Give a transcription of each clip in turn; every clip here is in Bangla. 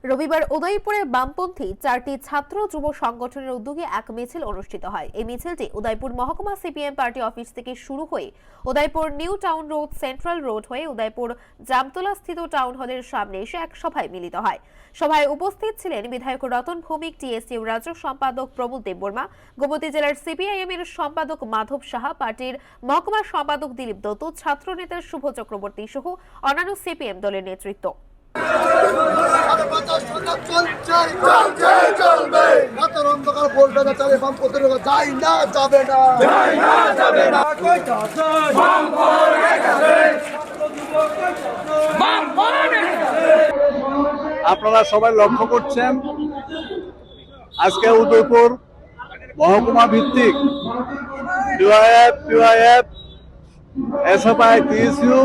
রবিবার উদয়পুরে বামপন্থী 4টি ছাত্র যুব সংগঠনের উদ্যোগে এক মিছিল অনুষ্ঠিত হয়। এই মিছিলটি উদয়পুর মহকুমা সিপিএম পার্টি অফিস থেকে শুরু হয়ে Udaipur new town road, central road হয়ে উদয়পুর জামতলা স্থিত টাউন হলের সামনে এসে এক সভায় মিলিত হয়। সভায় উপস্থিত ছিলেন বিধায়ক রতন ভৌমিক, টিএসইউ রাজ্য সম্পাদক প্রমোদ দেববর্মা, গোমতী জেলার সিপিআইএম এর সম্পাদক মাধব সাহা, পার্টির মহকুমা সম্পাদক দিলীপ দত্ত, ছাত্র নেতা শুভ চক্রবর্তী সহ অন্যান্য সিপিএম দলের নেতৃত্ব। আপনারা সবাই লক্ষ্য করছেন, আজকে উদয়পুর মহকুমা ভিত্তিক পিওয়াইএফ, এসএফআই, টিএসইউ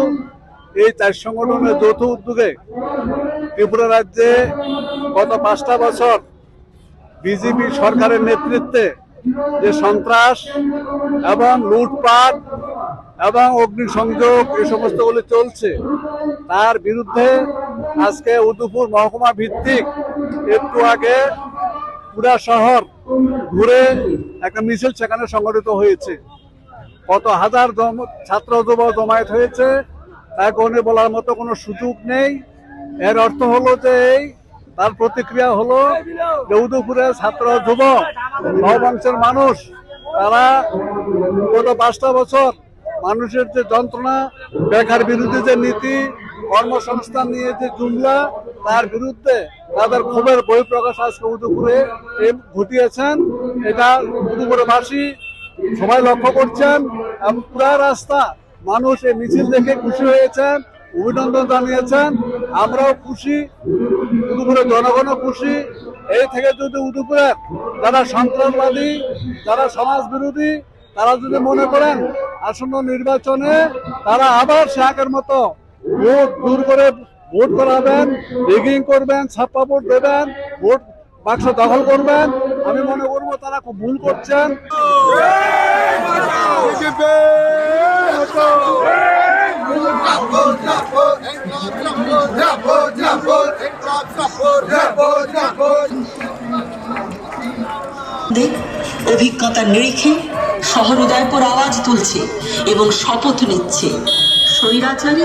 এই 4 সংগঠনের যৌথ উদ্যোগে ত্রিপুরা রাজ্যে গত 5টা বছর বিজেপি সরকারের নেতৃত্বে যে সন্ত্রাস এবং লুটপাট এবং অগ্নিসংযোগ এই সমস্তগুলি চলছে, তার বিরুদ্ধে আজকে উদয়পুর মহকুমা ভিত্তিক একটু আগে পুরা শহর ঘুরে একটা মিছিল সেখানে সংগঠিত হয়েছে। কত হাজার ছাত্র যুব জমায়েত হয়েছে তা গণে বলার মতো কোনো সুযোগ নেই। এর অর্থ হলো যে তার প্রতিক্রিয়া হলো যে উদয়পুরের ছাত্র যুব নবংশের মানুষ তারা গত 5টা বছর মানুষের যে যন্ত্রণা, বেকার বিরোধী যে নীতি, কর্মসংস্থান নিয়ে যে জুমলা, তার বিরুদ্ধে তাদের ক্ষোভের বহিঃপ্রকাশ আজকে উদয়পুরে ঘটিয়েছেন। এটা উদয়পুরবাসী সবাই লক্ষ্য করছেন। পুরা রাস্তা মানুষ এই মিছিল দেখে খুশি হয়েছেন, অভিনন্দন জানিয়েছেন। আমরাও খুশি, উদয়পুরের জনগণও খুশি। এই থেকে যদি উদয়পুরের যারা সন্ত্রাসবাদী, যারা সমাজ বিরোধী, তারা যদি মনে করেন আসন্ন নির্বাচনে তারা আবার সে আগের মতো ভোট দূর করে ভোট করাবেন, রিগিং করবেন, ছাপ্পা ভোট দেবেন, ভোট বাক্স দখল করবেন, আমি মনে করবো তারা খুব ভুল করছেন। অভিজ্ঞতার নিরিখে শহর উদয়পুর আওয়াজ তুলছে এবং শপথ নিচ্ছে স্বৈরাচারী